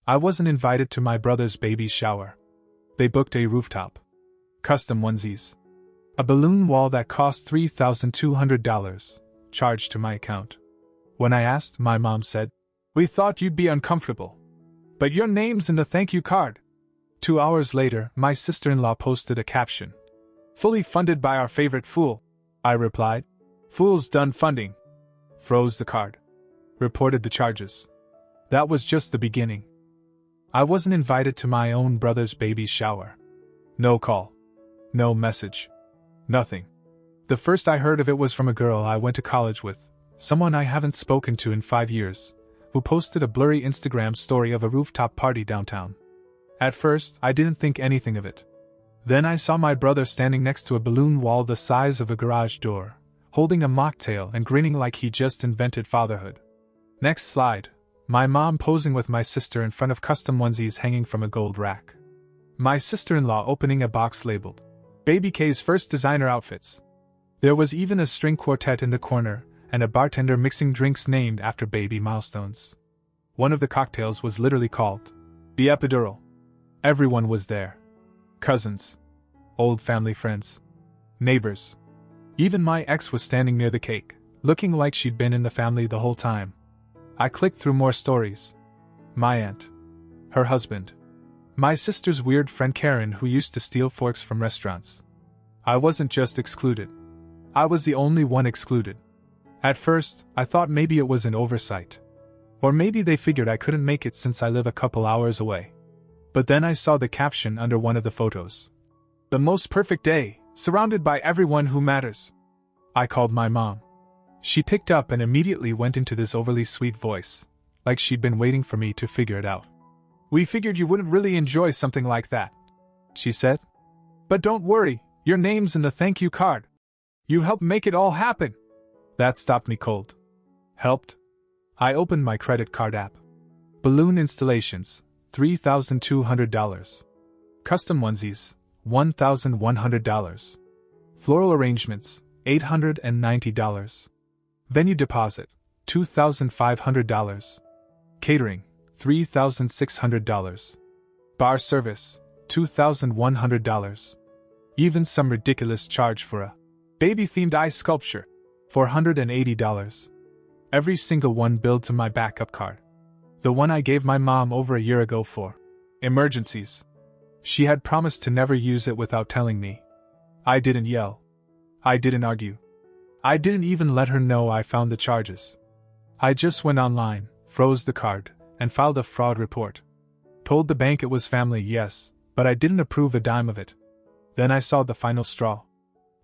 I wasn't invited to my brother's baby shower. They booked a rooftop. Custom onesies. A balloon wall that cost $3,200, charged to my account. When I asked, my mom said, "We thought you'd be uncomfortable. But your name's in the thank you card." 2 hours later, my sister-in-law posted a caption. "Fully funded by our favorite fool." I replied, "Fool's done funding." Froze the card. Reported the charges. That was just the beginning. I wasn't invited to my own brother's baby shower. No call. No message. Nothing. The first I heard of it was from a girl I went to college with, someone I haven't spoken to in 5 years, who posted a blurry Instagram story of a rooftop party downtown. At first, I didn't think anything of it. Then I saw my brother standing next to a balloon wall the size of a garage door, holding a mocktail and grinning like he just invented fatherhood. Next slide. My mom posing with my sister in front of custom onesies hanging from a gold rack. My sister-in-law opening a box labeled, "Baby K's first designer outfits." There was even a string quartet in the corner, and a bartender mixing drinks named after baby milestones. One of the cocktails was literally called the epidural. Everyone was there. Cousins. Old family friends. Neighbors. Even my ex was standing near the cake, looking like she'd been in the family the whole time. I clicked through more stories. My aunt. Her husband. My sister's weird friend Karen, who used to steal forks from restaurants. I wasn't just excluded. I was the only one excluded. At first, I thought maybe it was an oversight. Or maybe they figured I couldn't make it since I live a couple hours away. But then I saw the caption under one of the photos. "The most perfect day, surrounded by everyone who matters." I called my mom. She picked up and immediately went into this overly sweet voice, like she'd been waiting for me to figure it out. "We figured you wouldn't really enjoy something like that," she said. "But don't worry, your name's in the thank you card. You helped make it all happen." That stopped me cold. Helped? I opened my credit card app. Balloon installations, $3,200. Custom onesies, $1,100. Floral arrangements, $890. Venue deposit, $2,500. Catering, $3,600. Bar service, $2,100. Even some ridiculous charge for a baby-themed ice sculpture, $480. Every single one billed to my backup card. The one I gave my mom over a year ago for emergencies. She had promised to never use it without telling me. I didn't yell. I didn't argue. I didn't even let her know I found the charges. I just went online, froze the card, and filed a fraud report. Told the bank it was family, yes, but I didn't approve a dime of it. Then I saw the final straw.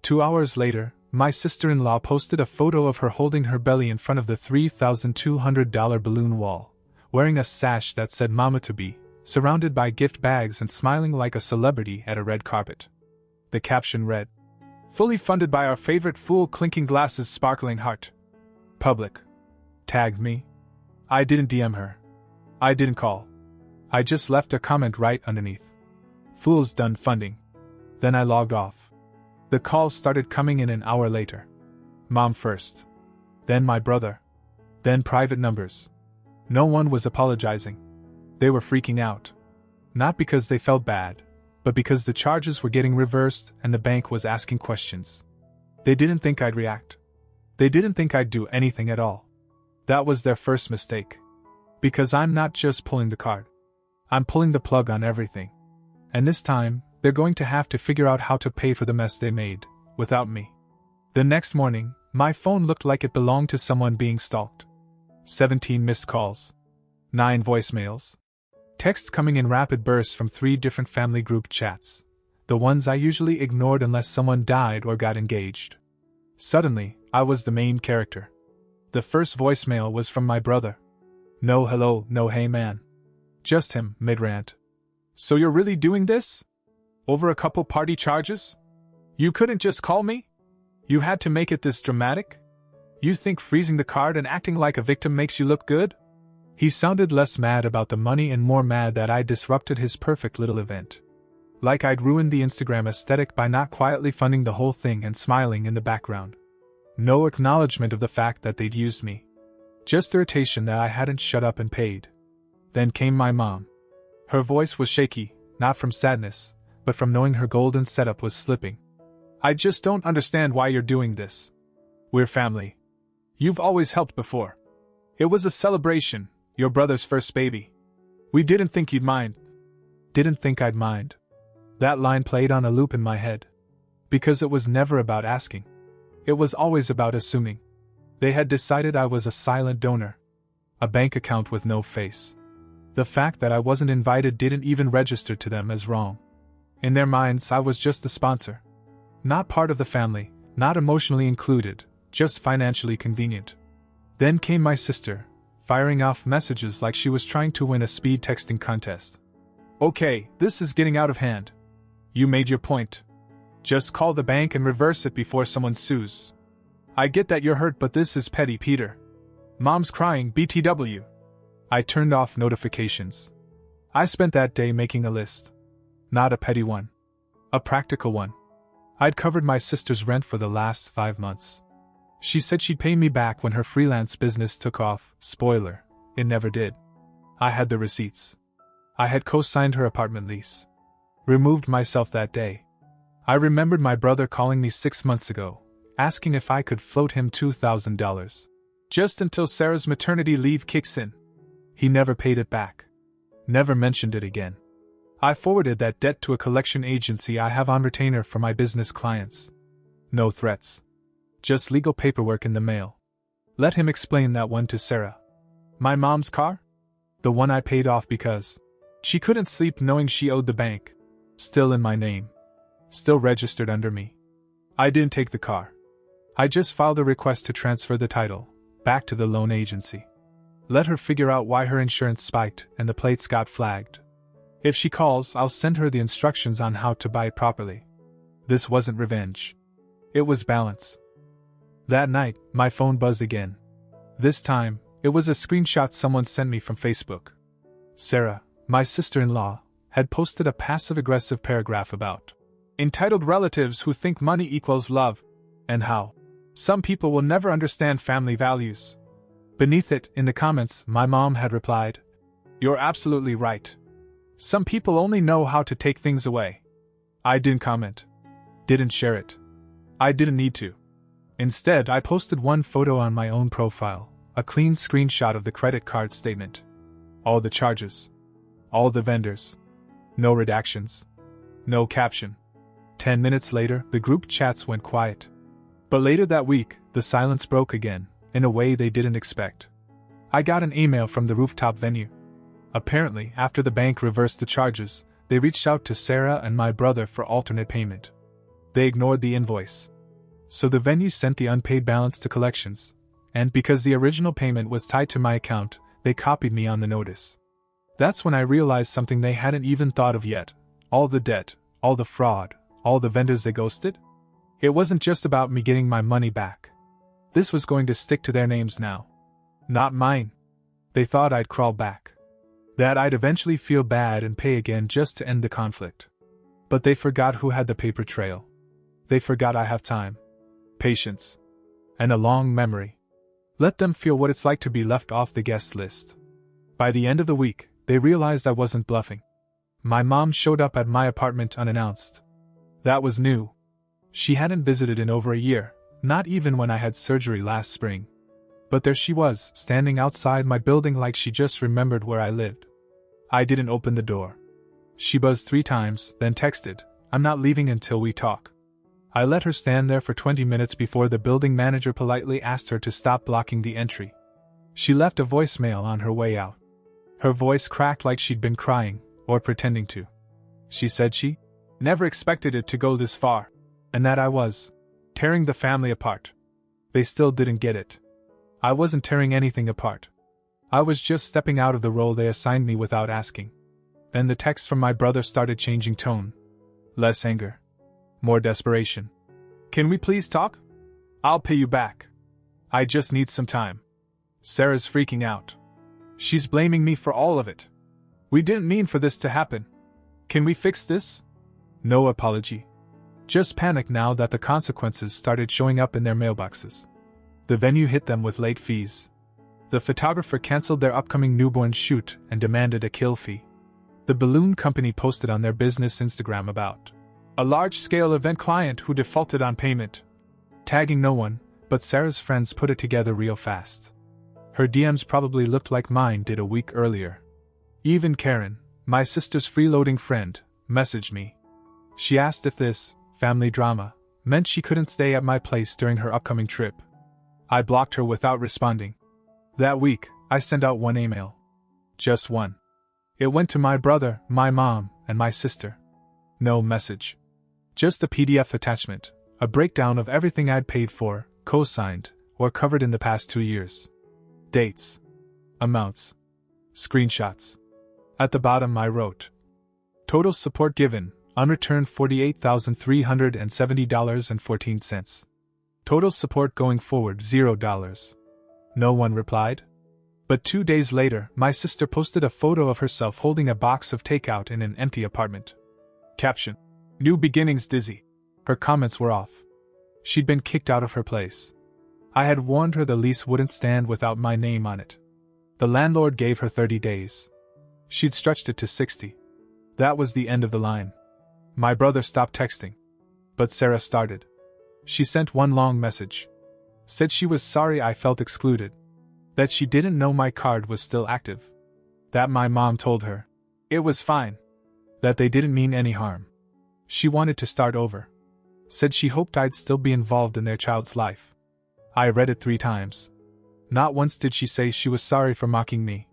2 hours later, my sister-in-law posted a photo of her holding her belly in front of the $3,200 balloon wall, wearing a sash that said "Mama to be," surrounded by gift bags and smiling like a celebrity at a red carpet. The caption read, "Fully funded by our favorite fool, clinking glasses, sparkling heart. Public." Tagged me. I didn't DM her. I didn't call. I just left a comment right underneath. "Fool's done funding." Then I logged off. The calls started coming in an hour later. Mom first. Then my brother. Then private numbers. No one was apologizing. They were freaking out. Not because they felt bad, but because the charges were getting reversed and the bank was asking questions. They didn't think I'd react. They didn't think I'd do anything at all. That was their first mistake. Because I'm not just pulling the card. I'm pulling the plug on everything. And this time, they're going to have to figure out how to pay for the mess they made, without me. The next morning, my phone looked like it belonged to someone being stalked. 17 missed calls. 9 voicemails. Texts coming in rapid bursts from 3 different family group chats. The ones I usually ignored unless someone died or got engaged. Suddenly, I was the main character. The first voicemail was from my brother. No hello, no hey man. Just him, mid-rant. "So you're really doing this? Over a couple party charges? You couldn't just call me? You had to make it this dramatic? You think freezing the card and acting like a victim makes you look good?" He sounded less mad about the money and more mad that I disrupted his perfect little event. Like I'd ruined the Instagram aesthetic by not quietly funding the whole thing and smiling in the background. No acknowledgement of the fact that they'd used me. Just irritation that I hadn't shut up and paid. Then came my mom. Her voice was shaky, not from sadness, but from knowing her golden setup was slipping. I just don't understand why you're doing this. We're family. You've always helped before. It was a celebration, your brother's first baby. We didn't think you'd mind. Didn't think I'd mind. That line played on a loop in my head. Because it was never about asking. It was always about assuming. They had decided I was a silent donor. A bank account with no face. The fact that I wasn't invited didn't even register to them as wrong. In their minds, I was just the sponsor. Not part of the family, not emotionally included, just financially convenient. Then came my sister, firing off messages like she was trying to win a speed texting contest. Okay, this is getting out of hand. You made your point. Just call the bank and reverse it before someone sues. I get that you're hurt, but this is petty, Peter. Mom's crying, BTW. I turned off notifications. I spent that day making a list. Not a petty one. A practical one. I'd covered my sister's rent for the last 5 months. She said she'd pay me back when her freelance business took off. Spoiler, it never did. I had the receipts. I had co-signed her apartment lease. Removed myself that day. I remembered my brother calling me 6 months ago, asking if I could float him $2,000. Just until Sarah's maternity leave kicks in. He never paid it back. Never mentioned it again. I forwarded that debt to a collection agency I have on retainer for my business clients. No threats. Just legal paperwork in the mail. Let him explain that one to Sarah. My mom's car? The one I paid off because she couldn't sleep knowing she owed the bank. Still in my name. Still registered under me. I didn't take the car. I just filed a request to transfer the title back to the loan agency. Let her figure out why her insurance spiked and the plates got flagged. If she calls, I'll send her the instructions on how to buy it properly. This wasn't revenge. It was balance. That night, my phone buzzed again. This time, it was a screenshot someone sent me from Facebook. Sarah, my sister-in-law, had posted a passive-aggressive paragraph about entitled relatives who think money equals love, and how some people will never understand family values. Beneath it, in the comments, my mom had replied, "You're absolutely right. Some people only know how to take things away." I didn't comment. Didn't share it. I didn't need to. Instead, I posted one photo on my own profile, a clean screenshot of the credit card statement. All the charges. All the vendors. No redactions. No caption. 10 minutes later, the group chats went quiet. But later that week, the silence broke again, in a way they didn't expect. I got an email from the Rooftop venue. Apparently, after the bank reversed the charges, they reached out to Sarah and my brother for alternate payment. They ignored the invoice. So the venue sent the unpaid balance to collections, and because the original payment was tied to my account, they copied me on the notice. That's when I realized something they hadn't even thought of yet. All the debt, all the fraud, all the vendors they ghosted? It wasn't just about me getting my money back. This was going to stick to their names now. Not mine. They thought I'd crawl back. That I'd eventually feel bad and pay again just to end the conflict. But they forgot who had the paper trail. They forgot I have time, patience, and a long memory. Let them feel what it's like to be left off the guest list. By the end of the week, they realized I wasn't bluffing. My mom showed up at my apartment unannounced. That was new. She hadn't visited in over a year, not even when I had surgery last spring. But there she was, standing outside my building like she just remembered where I lived. I didn't open the door. She buzzed 3 times, then texted, "I'm not leaving until we talk." I let her stand there for 20 minutes before the building manager politely asked her to stop blocking the entry. She left a voicemail on her way out. Her voice cracked like she'd been crying, or pretending to. She said she never expected it to go this far, and that I was tearing the family apart. They still didn't get it. I wasn't tearing anything apart. I was just stepping out of the role they assigned me without asking. Then the text from my brother started changing tone. Less anger. More desperation. "Can we please talk? I'll pay you back. I just need some time. Sarah's freaking out. She's blaming me for all of it. We didn't mean for this to happen. Can we fix this?" No apology. Just panic now that the consequences started showing up in their mailboxes. The venue hit them with late fees. The photographer canceled their upcoming newborn shoot and demanded a kill fee. The balloon company posted on their business Instagram about a large-scale event client who defaulted on payment, tagging no one, but Sarah's friends put it together real fast. Her DMs probably looked like mine did a week earlier. Even Karen, my sister's freeloading friend, messaged me. She asked if this family drama meant she couldn't stay at my place during her upcoming trip. I blocked her without responding. That week, I sent out one email. Just one. It went to my brother, my mom, and my sister. No message. Just a PDF attachment, a breakdown of everything I'd paid for, co-signed, or covered in the past 2 years. Dates. Amounts. Screenshots. At the bottom I wrote, total support given, unreturned $48,370.14. Total support going forward $0. No one replied. But 2 days later, my sister posted a photo of herself holding a box of takeout in an empty apartment. Caption. New beginnings dizzy. Her comments were off. She'd been kicked out of her place. I had warned her the lease wouldn't stand without my name on it. The landlord gave her 30 days. She'd stretched it to 60. That was the end of the line. My brother stopped texting. But Sarah started. She sent one long message. Said she was sorry I felt excluded. That she didn't know my card was still active. That my mom told her it was fine. That they didn't mean any harm. She wanted to start over. Said she hoped I'd still be involved in their child's life. I read it 3 times. Not once did she say she was sorry for mocking me.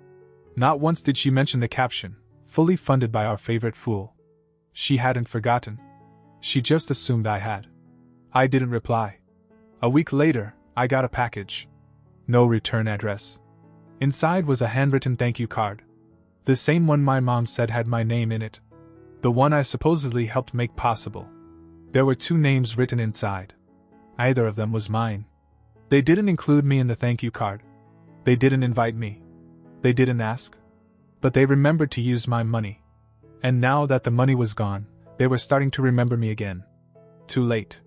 Not once did she mention the caption, fully funded by our favorite fool. She hadn't forgotten. She just assumed I had. I didn't reply. A week later, I got a package. No return address. Inside was a handwritten thank you card. The same one my mom said had my name in it. The one I supposedly helped make possible. There were 2 names written inside. Either of them was mine. They didn't include me in the thank you card. They didn't invite me. They didn't ask. But they remembered to use my money. And now that the money was gone, they were starting to remember me again. Too late.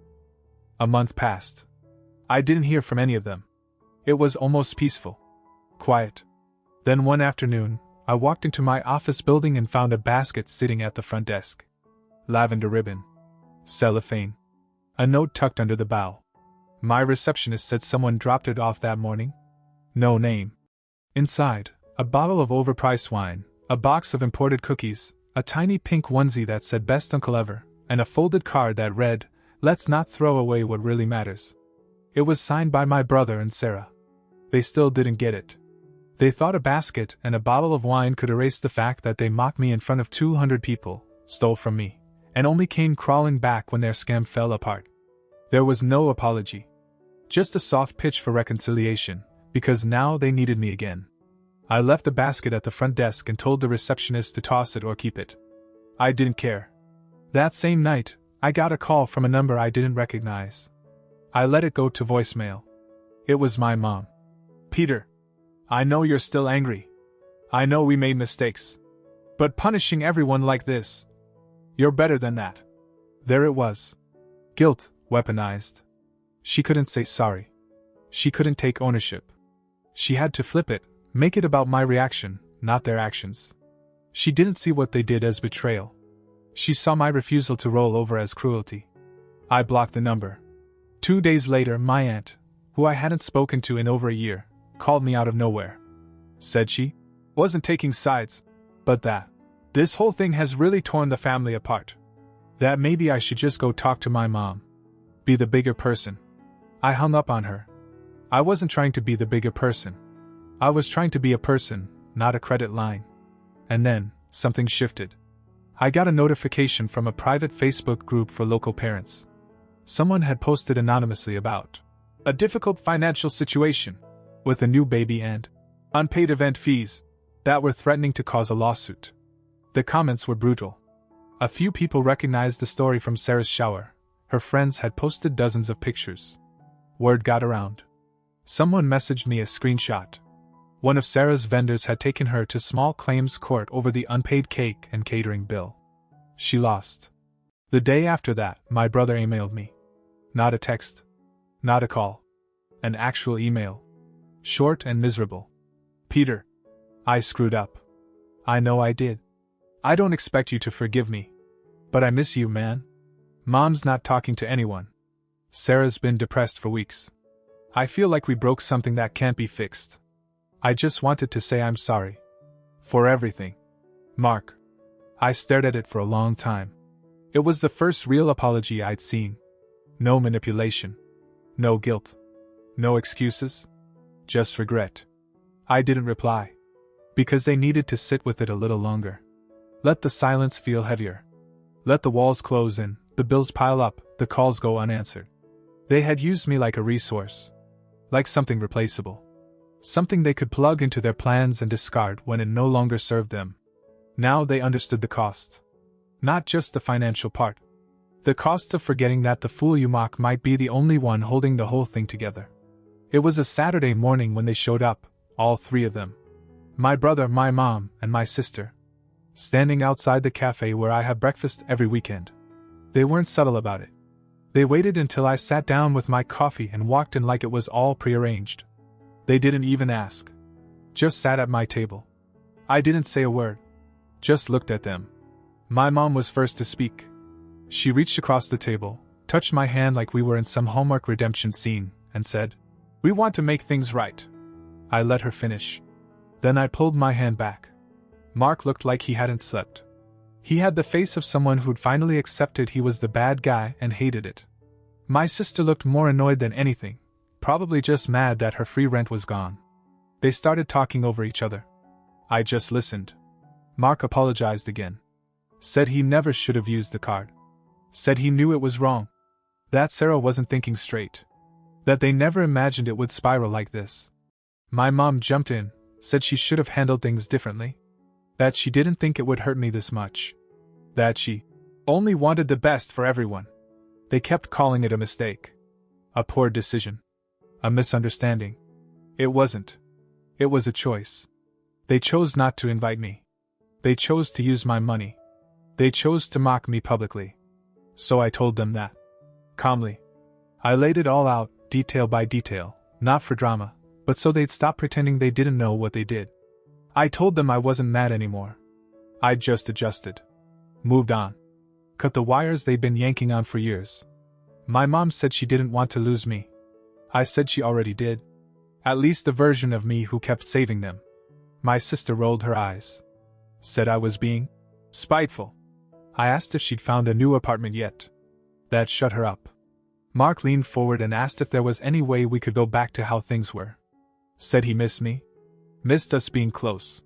A month passed. I didn't hear from any of them. It was almost peaceful. Quiet. Then one afternoon, I walked into my office building and found a basket sitting at the front desk. Lavender ribbon. Cellophane. A note tucked under the bow. My receptionist said someone dropped it off that morning. No name. Inside, a bottle of overpriced wine, a box of imported cookies, a tiny pink onesie that said best uncle ever, and a folded card that read, let's not throw away what really matters. It was signed by my brother and Sarah. They still didn't get it. They thought a basket and a bottle of wine could erase the fact that they mocked me in front of 200 people, stole from me, and only came crawling back when their scam fell apart. There was no apology. Just a soft pitch for reconciliation, because now they needed me again. I left the basket at the front desk and told the receptionist to toss it or keep it. I didn't care. That same night, I got a call from a number I didn't recognize. I let it go to voicemail. It was my mom. Peter, I know you're still angry. I know we made mistakes. But punishing everyone like this, you're better than that. There it was. Guilt, weaponized. She couldn't say sorry. She couldn't take ownership. She had to flip it, make it about my reaction, not their actions. She didn't see what they did as betrayal. She saw my refusal to roll over as cruelty. I blocked the number. 2 days later, my aunt, who I hadn't spoken to in over a year, called me out of nowhere. Said she wasn't taking sides, but that this whole thing has really torn the family apart. That maybe I should just go talk to my mom. Be the bigger person. I hung up on her. I wasn't trying to be the bigger person. I was trying to be a person, not a credit line. And then, something shifted. I got a notification from a private Facebook group for local parents. Someone had posted anonymously about a difficult financial situation with a new baby and unpaid event fees that were threatening to cause a lawsuit. The comments were brutal. A few people recognized the story from Sarah's shower. Her friends had posted dozens of pictures. Word got around. Someone messaged me a screenshot. One of Sarah's vendors had taken her to small claims court over the unpaid cake and catering bill. She lost. The day after that, my brother emailed me. Not a text. Not a call. An actual email. Short and miserable. Peter, I screwed up. I know I did. I don't expect you to forgive me. But I miss you, man. Mom's not talking to anyone. Sarah's been depressed for weeks. I feel like we broke something that can't be fixed. I just wanted to say I'm sorry. For everything. Mark. I stared at it for a long time. It was the first real apology I'd seen. No manipulation. No guilt. No excuses. Just regret. I didn't reply. Because they needed to sit with it a little longer. Let the silence feel heavier. Let the walls close in, the bills pile up, the calls go unanswered. They had used me like a resource. Like something replaceable. Something they could plug into their plans and discard when it no longer served them. Now they understood the cost. Not just the financial part. The cost of forgetting that the fool you mock might be the only one holding the whole thing together. It was a Saturday morning when they showed up, all three of them. My brother, my mom, and my sister. Standing outside the cafe where I have breakfast every weekend. They weren't subtle about it. They waited until I sat down with my coffee and walked in like it was all prearranged. They didn't even ask. Just sat at my table. I didn't say a word. Just looked at them. My mom was first to speak. She reached across the table, touched my hand like we were in some Hallmark redemption scene, and said, "We want to make things right." I let her finish. Then I pulled my hand back. Mark looked like he hadn't slept. He had the face of someone who'd finally accepted he was the bad guy and hated it. My sister looked more annoyed than anything, probably just mad that her free rent was gone. They started talking over each other. I just listened. Mark apologized again. Said he never should have used the card. Said he knew it was wrong. That Sarah wasn't thinking straight. That they never imagined it would spiral like this. My mom jumped in, said she should have handled things differently. That she didn't think it would hurt me this much. That she only wanted the best for everyone. They kept calling it a mistake. A poor decision. A misunderstanding. It wasn't. It was a choice. They chose not to invite me. They chose to use my money. They chose to mock me publicly. So I told them that. Calmly. I laid it all out, detail by detail, not for drama, but so they'd stop pretending they didn't know what they did. I told them I wasn't mad anymore. I'd just adjusted. Moved on. Cut the wires they'd been yanking on for years. My mom said she didn't want to lose me. I said she already did. At least the version of me who kept saving them. My sister rolled her eyes. Said I was being spiteful. I asked if she'd found a new apartment yet. That shut her up. Mark leaned forward and asked if there was any way we could go back to how things were. Said he missed me. Missed us being close.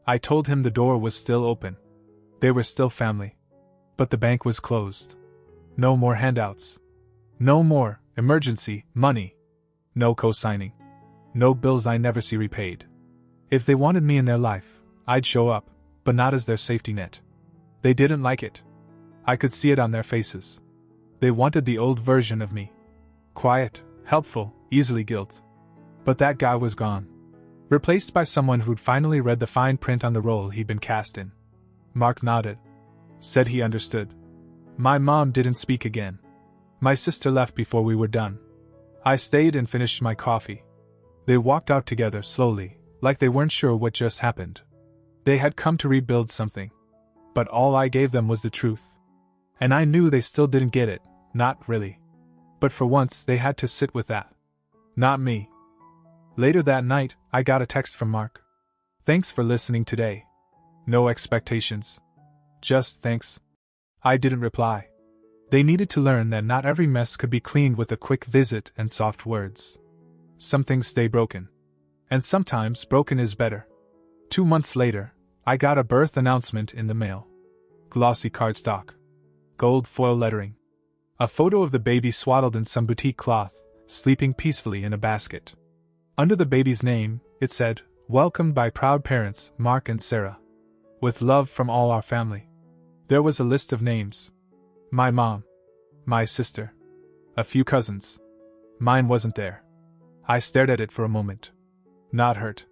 I told him the door was still open. They were still family. But the bank was closed. No more handouts. No more emergency money. No co-signing. No bills I never see repaid. If they wanted me in their life, I'd show up, but not as their safety net. They didn't like it. I could see it on their faces. They wanted the old version of me. Quiet, helpful, easily guilt. But that guy was gone. Replaced by someone who'd finally read the fine print on the role he'd been cast in. Mark nodded. Said he understood. My mom didn't speak again. My sister left before we were done. I stayed and finished my coffee. They walked out together slowly, like they weren't sure what just happened. They had come to rebuild something. But all I gave them was the truth. And I knew they still didn't get it, not really. But for once they had to sit with that. Not me. Later that night, I got a text from Mark. Thanks for listening today. No expectations. Just thanks. I didn't reply. They needed to learn that not every mess could be cleaned with a quick visit and soft words. Some things stay broken. And sometimes broken is better. 2 months later, I got a birth announcement in the mail. Glossy cardstock. Gold foil lettering. A photo of the baby swaddled in some boutique cloth, sleeping peacefully in a basket. Under the baby's name, it said, "Welcomed by proud parents, Mark and Sarah. With love from all our family." There was a list of names. My mom. My sister. A few cousins. Mine wasn't there. I stared at it for a moment. Not hurt.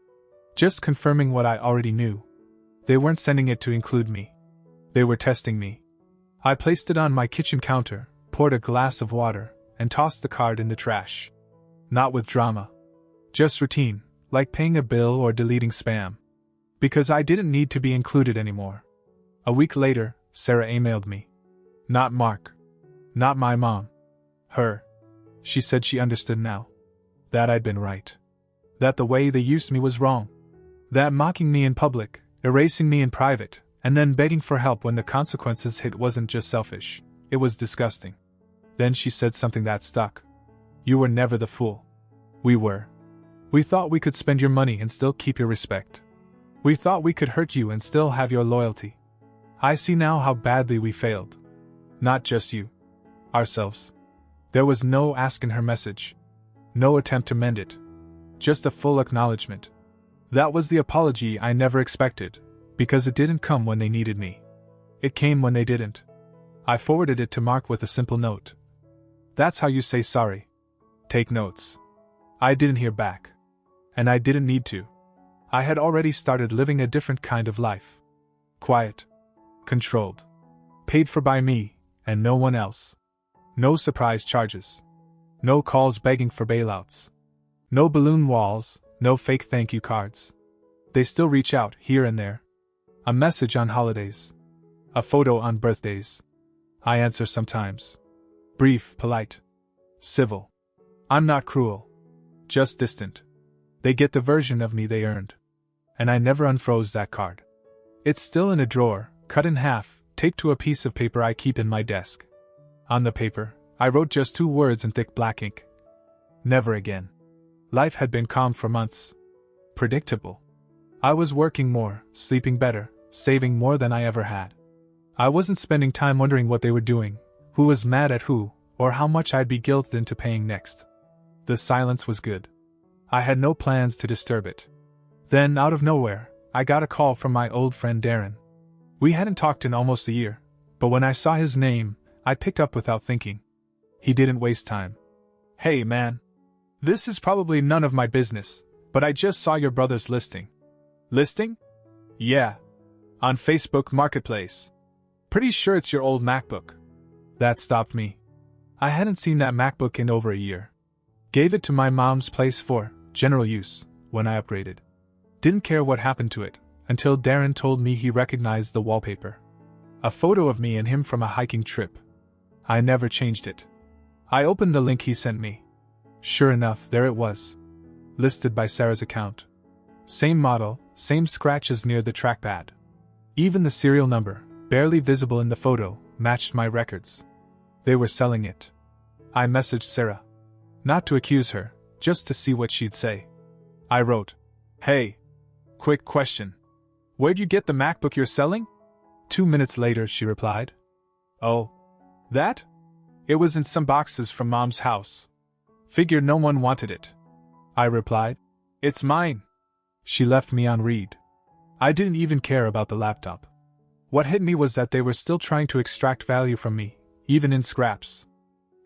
Just confirming what I already knew. They weren't sending it to include me. They were testing me. I placed it on my kitchen counter, poured a glass of water, and tossed the card in the trash. Not with drama. Just routine, like paying a bill or deleting spam. Because I didn't need to be included anymore. A week later, Sarah emailed me. Not Mark. Not my mom. Her. She said she understood now. That I'd been right. That the way they used me was wrong. That mocking me in public, erasing me in private, and then begging for help when the consequences hit wasn't just selfish, it was disgusting. Then she said something that stuck. You were never the fool. We were. We thought we could spend your money and still keep your respect. We thought we could hurt you and still have your loyalty. I see now how badly we failed. Not just you. Ourselves. There was no ask in her message. No attempt to mend it. Just a full acknowledgement. That was the apology I never expected, because it didn't come when they needed me. It came when they didn't. I forwarded it to Mark with a simple note. That's how you say sorry. Take notes. I didn't hear back. And I didn't need to. I had already started living a different kind of life. Quiet. Controlled. Paid for by me, and no one else. No surprise charges. No calls begging for bailouts. No balloon walls, no fake thank you cards. They still reach out here and there. A message on holidays. A photo on birthdays. I answer sometimes. Brief, polite. Civil. I'm not cruel. Just distant. They get the version of me they earned. And I never unfroze that card. It's still in a drawer, cut in half, taped to a piece of paper I keep in my desk. On the paper, I wrote just 2 words in thick black ink. Never again. Life had been calm for months. Predictable. I was working more, sleeping better, saving more than I ever had. I wasn't spending time wondering what they were doing, who was mad at who, or how much I'd be guilted into paying next. The silence was good. I had no plans to disturb it. Then, out of nowhere, I got a call from my old friend Darren. We hadn't talked in almost a year, but when I saw his name, I picked up without thinking. He didn't waste time. Hey man. This is probably none of my business, but I just saw your brother's listing. Listing? Yeah. On Facebook Marketplace. Pretty sure it's your old MacBook. That stopped me. I hadn't seen that MacBook in over a year. Gave it to my mom's place for general use when I upgraded. Didn't care what happened to it, until Darren told me he recognized the wallpaper. A photo of me and him from a hiking trip. I never changed it. I opened the link he sent me. Sure enough, there it was. Listed by Sarah's account. Same model, same scratches near the trackpad. Even the serial number, barely visible in the photo, matched my records. They were selling it. I messaged Sarah. Not to accuse her, just to see what she'd say. I wrote, Hey. Quick question. Where'd you get the MacBook you're selling? 2 minutes later she replied. Oh. That? It was in some boxes from Mom's house. Figured no one wanted it. I replied. It's mine. She left me on read. I didn't even care about the laptop. What hit me was that they were still trying to extract value from me, even in scraps.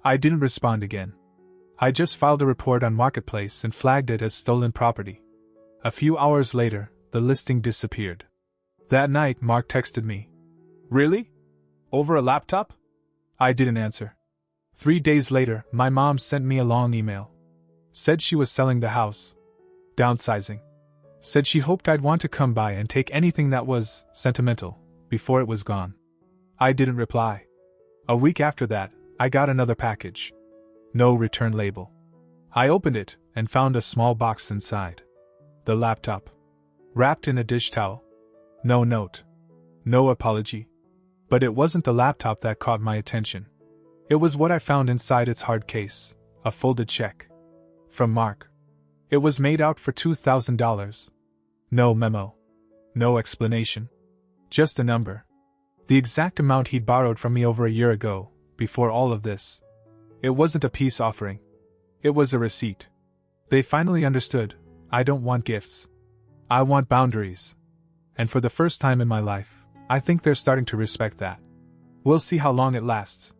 I didn't respond again. I just filed a report on Marketplace and flagged it as stolen property. A few hours later, the listing disappeared. That night, Mark texted me. Really? Over a laptop? I didn't answer. 3 days later, my mom sent me a long email. Said she was selling the house. Downsizing. Said she hoped I'd want to come by and take anything that was sentimental before it was gone. I didn't reply. A week after that, I got another package. No return label. I opened it and found a small box inside. The laptop. Wrapped in a dish towel. No note. No apology. But it wasn't the laptop that caught my attention. It was what I found inside its hard case, a folded check. From Mark. It was made out for $2,000. No memo. No explanation. Just a number. The exact amount he'd borrowed from me over a year ago, before all of this. It wasn't a peace offering. It was a receipt. They finally understood. I don't want gifts. I want boundaries. And for the first time in my life, I think they're starting to respect that. We'll see how long it lasts.